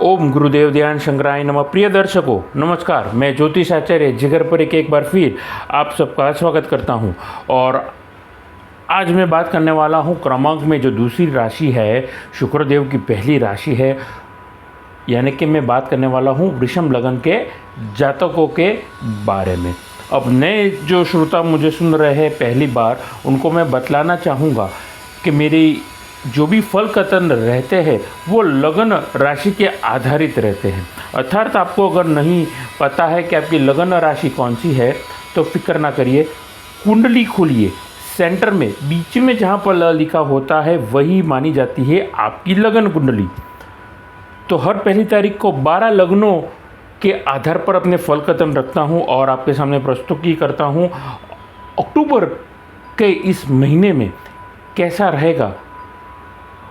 ओम गुरुदेव ध्यान शंकराय नमः। प्रिय दर्शकों नमस्कार, मैं ज्योतिष आचार्य जिगर पर एक बार फिर आप सबका स्वागत करता हूं। और आज मैं बात करने वाला हूं क्रमांक में जो दूसरी राशि है, शुक्रदेव की पहली राशि है, यानी कि मैं बात करने वाला हूं वृषभ लग्न के जातकों के बारे में। अब नए जो श्रोता मुझे सुन रहे हैं पहली बार, उनको मैं बतलाना चाहूँगा कि मेरी जो भी फल कथन रहते हैं वो लग्न राशि के आधारित रहते हैं। अर्थात आपको अगर नहीं पता है कि आपकी लग्न राशि कौन सी है तो फिक्र ना करिए, कुंडली खोलिए, सेंटर में बीच में जहाँ पर ल लिखा होता है वही मानी जाती है आपकी लग्न कुंडली। तो हर पहली तारीख को 12 लग्नों के आधार पर अपने फल कथन रखता हूँ और आपके सामने प्रस्तुति करता हूँ अक्टूबर के इस महीने में कैसा रहेगा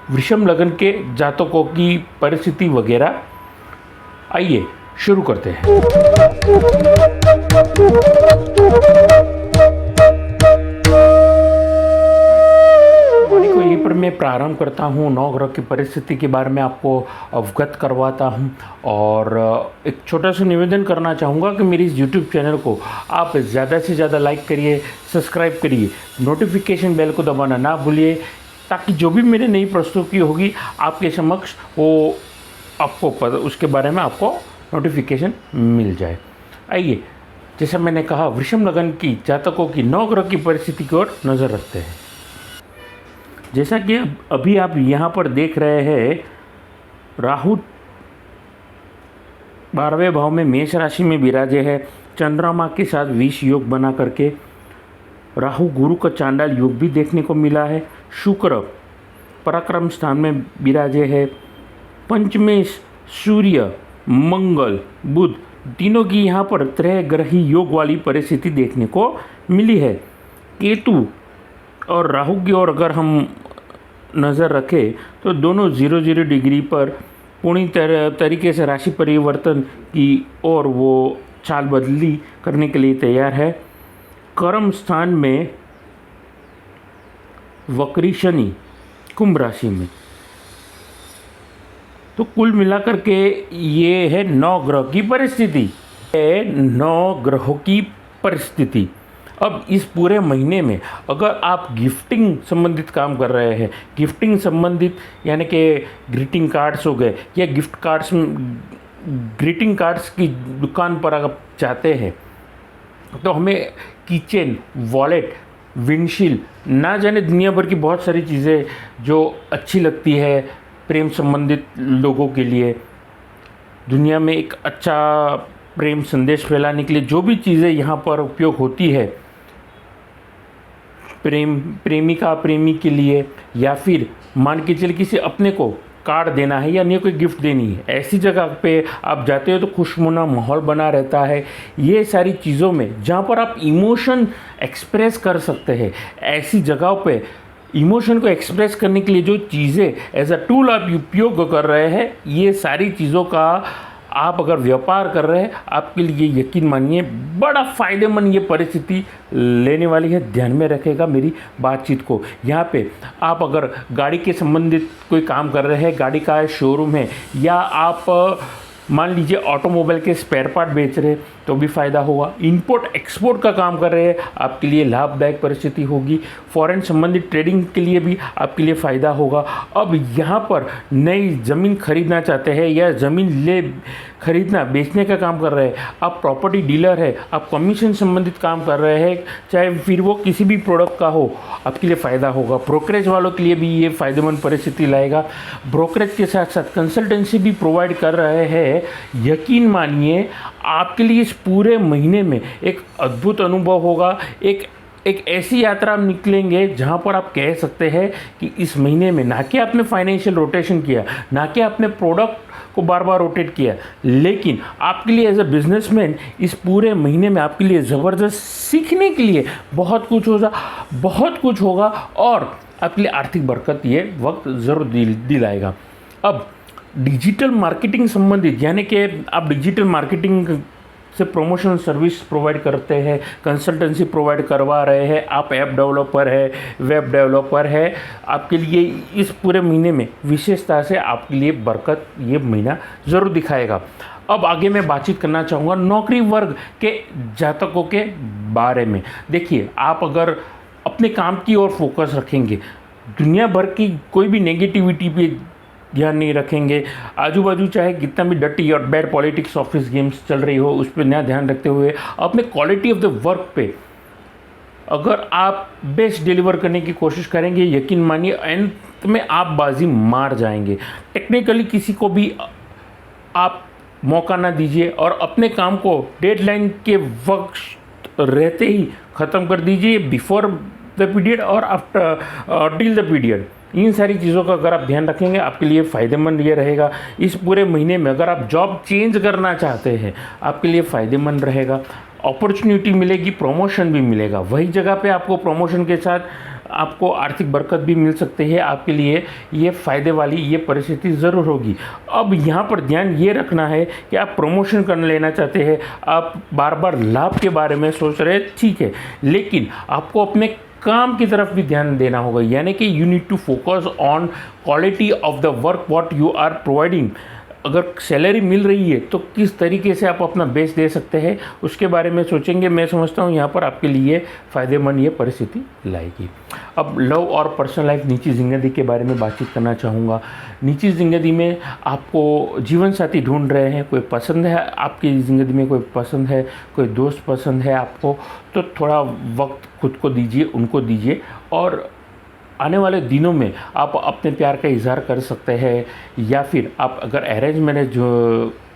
वृषभ लग्न के जातकों की परिस्थिति वगैरह। आइए शुरू करते हैं। को यहीं पर मैं प्रारंभ करता हूँ, नौ ग्रह की परिस्थिति के बारे में आपको अवगत करवाता हूँ और एक छोटा सा निवेदन करना चाहूँगा कि मेरी इस YouTube चैनल को आप ज़्यादा से ज़्यादा लाइक करिए, सब्सक्राइब करिए, नोटिफिकेशन बेल को दबाना ना भूलिए, ताकि जो भी मेरी नई प्रस्तुति होगी आपके समक्ष वो आपको पता, उसके बारे में आपको नोटिफिकेशन मिल जाए। आइए, जैसा मैंने कहा, वृषभ लग्न की जातकों की 9 ग्रह की परिस्थिति की ओर नज़र रखते हैं। जैसा कि अभी आप यहाँ पर देख रहे हैं, राहु 12वें भाव में मेष राशि में विराजे है, चंद्रमा के साथ विष योग बना करके। राहु गुरु का चांडाल योग भी देखने को मिला है। शुक्र पराक्रम स्थान में विराजे है। पंचमेश सूर्य, मंगल, बुध तीनों की यहाँ पर त्रय ग्रही योग वाली परिस्थिति देखने को मिली है। केतु और राहु की ओर अगर हम नज़र रखें तो दोनों 0-0 डिग्री पर पूरी तरीके से राशि परिवर्तन की ओर वो चाल बदली करने के लिए तैयार है। कर्म स्थान में वक्री शनि कुंभ राशि में। तो कुल मिलाकर के ये है 9 ग्रह की परिस्थिति, 9 ग्रहों की परिस्थिति। अब इस पूरे महीने में अगर आप गिफ्टिंग संबंधित काम कर रहे हैं, गिफ्टिंग संबंधित यानी कि ग्रीटिंग कार्ड्स हो गए या गिफ्ट कार्ड्स, ग्रीटिंग कार्ड्स की दुकान पर अगर चाहते हैं तो हमें किचन, वॉलेट, विंडशील्ड, ना जाने दुनिया भर की बहुत सारी चीज़ें जो अच्छी लगती है प्रेम संबंधित लोगों के लिए, दुनिया में एक अच्छा प्रेम संदेश फैलाने के लिए जो भी चीज़ें यहाँ पर उपयोग होती है, प्रेमिका प्रेमी के लिए, या फिर मान के चलिए किसी अपने को कार्ड देना है या अन्य कोई गिफ्ट देनी है, ऐसी जगह पे आप जाते हो तो खुशनुमा माहौल बना रहता है। ये सारी चीज़ों में जहाँ पर आप इमोशन एक्सप्रेस कर सकते हैं, ऐसी जगहों पे इमोशन को एक्सप्रेस करने के लिए जो चीज़ें एज अ टूल आप उपयोग कर रहे हैं, ये सारी चीज़ों का आप अगर व्यापार कर रहे हैं, आपके लिए यकीन मानिए बड़ा फ़ायदेमंद ये परिस्थिति लेने वाली है। ध्यान में रखेगा मेरी बातचीत को। यहाँ पे आप अगर गाड़ी के संबंधित कोई काम कर रहे हैं, गाड़ी का शोरूम है, या आप मान लीजिए ऑटोमोबाइल के स्पेयर पार्ट बेच रहे हैं तो भी फ़ायदा होगा। इंपोर्ट एक्सपोर्ट का काम कर रहे हैं, आपके लिए लाभदायक परिस्थिति होगी। फॉरेन संबंधित ट्रेडिंग के लिए भी आपके लिए फ़ायदा होगा। अब यहाँ पर नई ज़मीन खरीदना चाहते हैं या ज़मीन खरीदना बेचने का काम कर रहे हैं, आप प्रॉपर्टी डीलर है, आप कमीशन संबंधित काम कर रहे हैं, चाहे फिर वो किसी भी प्रोडक्ट का हो, आपके लिए फ़ायदा होगा। ब्रोकरेज वालों के लिए भी ये फ़ायदेमंद परिस्थिति लाएगा। ब्रोकरेज के साथ साथ कंसल्टेंसी भी प्रोवाइड कर रहे हैं। यकीन मानिए आपके लिए इस पूरे महीने में एक अद्भुत अनुभव होगा। एक ऐसी यात्रा में निकलेंगे जहां पर आप कह सकते हैं कि इस महीने में ना कि आपने फाइनेंशियल रोटेशन किया, ना कि आपने प्रोडक्ट को बार बार रोटेट किया, लेकिन आपके लिए एज अ बिजनेसमैन इस पूरे महीने में आपके लिए ज़बरदस्त सीखने के लिए बहुत कुछ होगा और आपके लिए आर्थिक बरकत ये वक्त ज़रूर दिलाएगा। अब डिजिटल मार्केटिंग संबंधित, यानी कि आप डिजिटल मार्केटिंग से प्रमोशन सर्विस प्रोवाइड करते हैं, कंसल्टेंसी प्रोवाइड करवा रहे हैं, आप ऐप डेवलपर है, वेब डेवलपर है, आपके लिए इस पूरे महीने में विशेषता से आपके लिए बरकत ये महीना ज़रूर दिखाएगा। अब आगे मैं बातचीत करना चाहूँगा नौकरी वर्ग के जातकों के बारे में। देखिए, आप अगर अपने काम की ओर फोकस रखेंगे, दुनिया भर की कोई भी नेगेटिविटी पे ध्यान नहीं रखेंगे, आजू बाजू चाहे कितना भी डटी और बैड पॉलिटिक्स ऑफिस गेम्स चल रही हो उस पर नया ध्यान रखते हुए अपने क्वालिटी ऑफ द वर्क पे अगर आप बेस्ट डिलीवर करने की कोशिश करेंगे, यकीन मानिए अंत में आप बाजी मार जाएंगे। टेक्निकली किसी को भी आप मौका ना दीजिए और अपने काम को डेडलाइन के वक्त रहते ही ख़त्म कर दीजिए, बिफोर द पीरियड और आफ्टर टिल द पीरियड। इन सारी चीज़ों का अगर आप ध्यान रखेंगे आपके लिए फ़ायदेमंद ये रहेगा। इस पूरे महीने में अगर आप जॉब चेंज करना चाहते हैं आपके लिए फ़ायदेमंद रहेगा, अपॉर्चुनिटी मिलेगी, प्रमोशन भी मिलेगा, वही जगह पे आपको प्रमोशन के साथ आपको आर्थिक बरकत भी मिल सकती है। आपके लिए ये फ़ायदे वाली ये परिस्थिति ज़रूर होगी। अब यहाँ पर ध्यान ये रखना है कि आप प्रमोशन कर लेना चाहते हैं, आप बार बार लाभ के बारे में सोच रहे हैं, ठीक है, लेकिन आपको अपने काम की तरफ भी ध्यान देना होगा, यानी कि you need to focus on quality of the work what you are providing. अगर सैलरी मिल रही है तो किस तरीके से आप अपना बेस्ट दे सकते हैं उसके बारे में सोचेंगे। मैं समझता हूँ यहाँ पर आपके लिए फ़ायदेमंद ये परिस्थिति लाएगी। अब लव और पर्सनल लाइफ निजी ज़िंदगी के बारे में बातचीत करना चाहूँगा। निजी ज़िंदगी में आपको जीवन साथी ढूंढ रहे हैं, कोई पसंद है आपकी ज़िंदगी में, कोई पसंद है, कोई दोस्त पसंद है आपको, तो थोड़ा वक्त खुद को दीजिए, उनको दीजिए और आने वाले दिनों में आप अपने प्यार का इजहार कर सकते हैं। या फिर आप अगर अरेंज मैरिज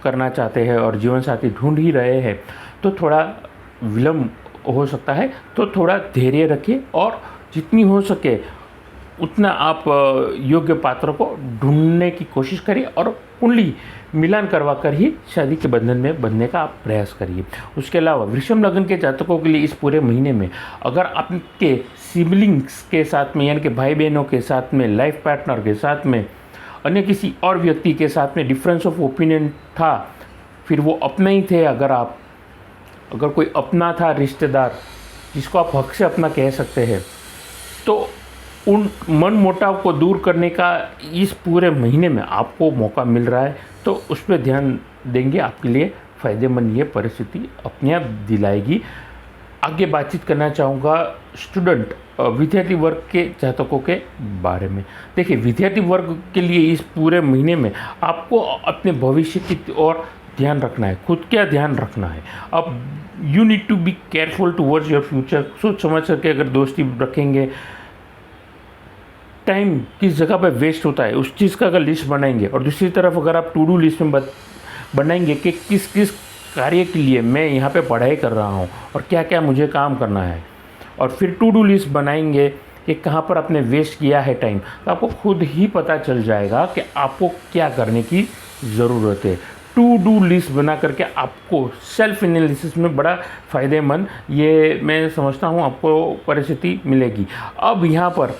करना चाहते हैं और जीवन साथी ढूंढ ही रहे हैं तो थोड़ा विलम्ब हो सकता है, तो थोड़ा धैर्य रखिए और जितनी हो सके उतना आप योग्य पात्र को ढूंढने की कोशिश करिए और कुंडली मिलान करवा कर ही शादी के बंधन में बंधने का आप प्रयास करिए। उसके अलावा वृषभ लग्न के जातकों के लिए इस पूरे महीने में अगर आपके सिबलिंग्स के साथ में, यानी कि भाई बहनों के साथ में, लाइफ पार्टनर के साथ में, अन्य किसी और व्यक्ति के साथ में डिफरेंस ऑफ ओपिनियन था, फिर वो अपने ही थे, अगर कोई अपना था रिश्तेदार जिसको आप हक से अपना कह सकते हैं, तो उन मन मोटाव को दूर करने का इस पूरे महीने में आपको मौका मिल रहा है, तो उस पर ध्यान देंगे, आपके लिए फ़ायदेमंद ये परिस्थिति अपने आप दिलाएगी। आगे बातचीत करना चाहूँगा स्टूडेंट विद्यार्थी वर्ग के जातकों के बारे में। देखिए, विद्यार्थी वर्ग के लिए इस पूरे महीने में आपको अपने भविष्य की ओर ध्यान रखना है, खुद क्या ध्यान रखना है। अब you need to be careful towards your future. सोच समझ करके अगर दोस्ती रखेंगे, टाइम किस जगह पर वेस्ट होता है उस चीज़ का अगर लिस्ट बनाएंगे और दूसरी तरफ अगर आप टू डू लिस्ट में बनाएंगे कि किस किस कार्य के लिए मैं यहाँ पे पढ़ाई कर रहा हूँ और क्या क्या मुझे काम करना है, और फिर टू डू लिस्ट बनाएंगे कि कहाँ पर आपने वेस्ट किया है टाइम, तो आपको खुद ही पता चल जाएगा कि आपको क्या करने की ज़रूरत है। टू डू लिस्ट बना करके आपको सेल्फ एनालिसिस में बड़ा फ़ायदेमंद ये मैं समझता हूँ आपको परिस्थिति मिलेगी। अब यहाँ पर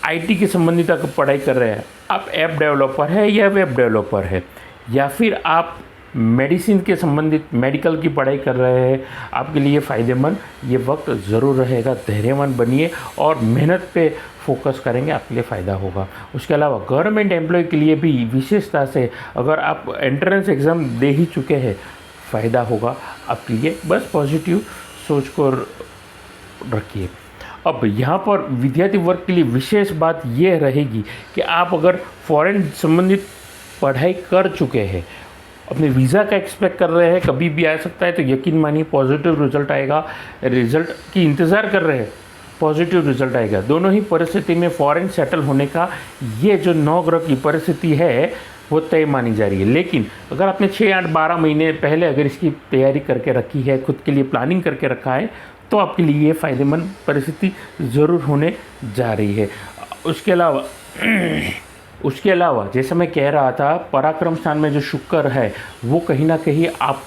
आईटी के संबंधित अगर पढ़ाई कर रहे हैं, आप ऐप डेवलपर है या वेब डेवलपर है, या फिर आप मेडिसिन के संबंधित मेडिकल की पढ़ाई कर रहे हैं, आपके लिए फ़ायदेमंद ये वक्त ज़रूर रहेगा। धैर्यवान बनिए और मेहनत पे फोकस करेंगे, आपके लिए फ़ायदा होगा। उसके अलावा गवर्नमेंट एम्प्लॉय के लिए भी विशेषता से अगर आप एंट्रेंस एग्ज़ाम दे ही चुके हैं, फ़ायदा होगा आपके लिए। बस पॉजिटिव सोच को रखिए। अब यहाँ पर विद्यार्थी वर्ग के लिए विशेष बात यह रहेगी कि आप अगर फॉरेन संबंधित पढ़ाई कर चुके हैं, अपने वीज़ा का एक्सपेक्ट कर रहे हैं, कभी भी आ सकता है, तो यकीन मानिए पॉजिटिव रिजल्ट आएगा। रिजल्ट की इंतज़ार कर रहे हैं, पॉजिटिव रिजल्ट आएगा। दोनों ही परिस्थिति में फॉरेन सेटल होने का ये जो 9 ग्रह की परिस्थिति है वो तय मानी जा रही है। लेकिन अगर आपने 6, 8, 12 महीने पहले अगर इसकी तैयारी करके रखी है, खुद के लिए प्लानिंग करके रखा है, तो आपके लिए ये फ़ायदेमंद परिस्थिति ज़रूर होने जा रही है। उसके अलावा जैसा मैं कह रहा था, पराक्रम स्थान में जो शुक्र है वो कहीं ना कहीं आप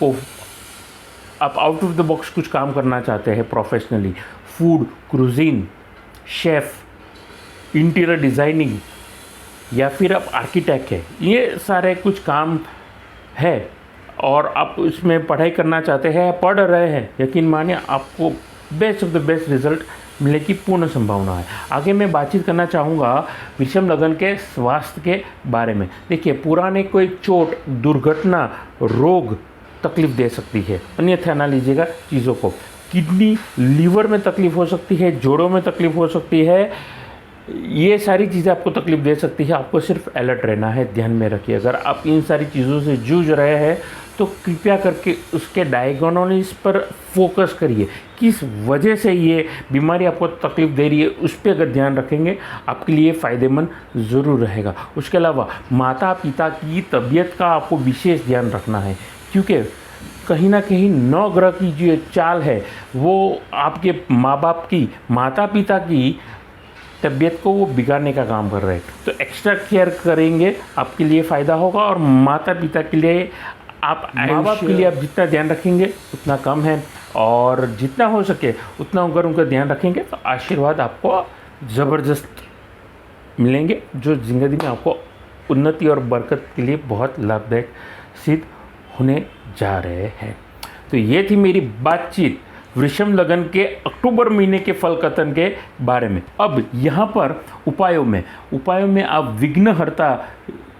आउट ऑफ द बॉक्स कुछ काम करना चाहते हैं professionally, food, cuisine, chef, interior designing, या फिर आप आर्किटेक्ट है, ये सारे कुछ काम है और आप उसमें पढ़ाई करना चाहते हैं, पढ़ रहे हैं, यकीन मानिए आपको best of the best result मिलने की पूर्ण संभावना है। आगे मैं बातचीत करना चाहूँगा वृषभ लग्न के स्वास्थ्य के बारे में। देखिए, पुराने कोई चोट, दुर्घटना, रोग तकलीफ दे सकती है, अन्यथा ना लीजिएगा चीज़ों को। किडनी, लीवर में तकलीफ हो सकती है, जोड़ों में तकलीफ हो सकती है, ये सारी चीज़ें आपको तकलीफ दे सकती है। आपको सिर्फ अलर्ट रहना है, ध्यान में रखिए। अगर आप इन सारी चीज़ों से जूझ रहे हैं तो कृपया करके उसके डायग्नोसिस पर फोकस करिए, किस वजह से ये बीमारी आपको तकलीफ दे रही है, उस पर अगर ध्यान रखेंगे आपके लिए फ़ायदेमंद ज़रूर रहेगा। उसके अलावा माता पिता की तबीयत का आपको विशेष ध्यान रखना है, क्योंकि कहीं ना कहीं नवग्रह की जो चाल है वो आपके माँ बाप की, माता पिता की तबीयत को वो बिगाड़ने का काम कर रहे हैं। तो एक्स्ट्रा केयर करेंगे आपके लिए फ़ायदा होगा, और माता पिता के लिए, आप माँ बाप के लिए आप जितना ध्यान रखेंगे उतना कम है, और जितना हो सके उतना अगर उनका ध्यान रखेंगे तो आशीर्वाद आपको ज़बरदस्त मिलेंगे, जो ज़िंदगी में आपको उन्नति और बरकत के लिए बहुत लाभदायक सिद्ध होने जा रहे हैं। तो ये थी मेरी बातचीत वृषभ लग्न के अक्टूबर महीने के फल कथन के बारे में। अब यहाँ पर उपायों में आप विघ्नहर्ता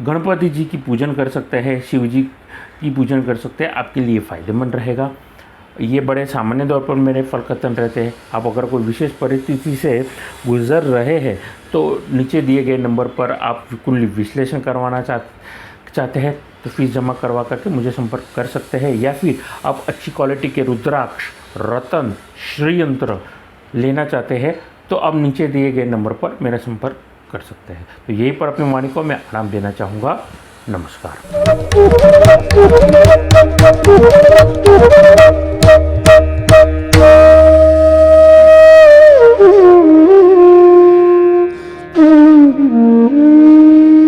गणपति जी की पूजन कर सकते हैं, शिव जी की पूजन कर सकते हैं, आपके लिए फ़ायदेमंद रहेगा। ये बड़े सामान्य तौर पर मेरे फल कथन रहते हैं। आप अगर कोई विशेष परिस्थिति से गुजर रहे हैं तो नीचे दिए गए नंबर पर आप कुंडली विश्लेषण करवाना चाहते हैं तो फीस जमा करवा करके मुझे संपर्क कर सकते हैं, या फिर आप अच्छी क्वालिटी के रुद्राक्ष, रतन, श्रीयंत्र लेना चाहते हैं तो आप नीचे दिए गए नंबर पर मेरा संपर्क कर सकते हैं। तो यहीं पर अपने वाणी को मैं आराम देना चाहूँगा। नमस्कार।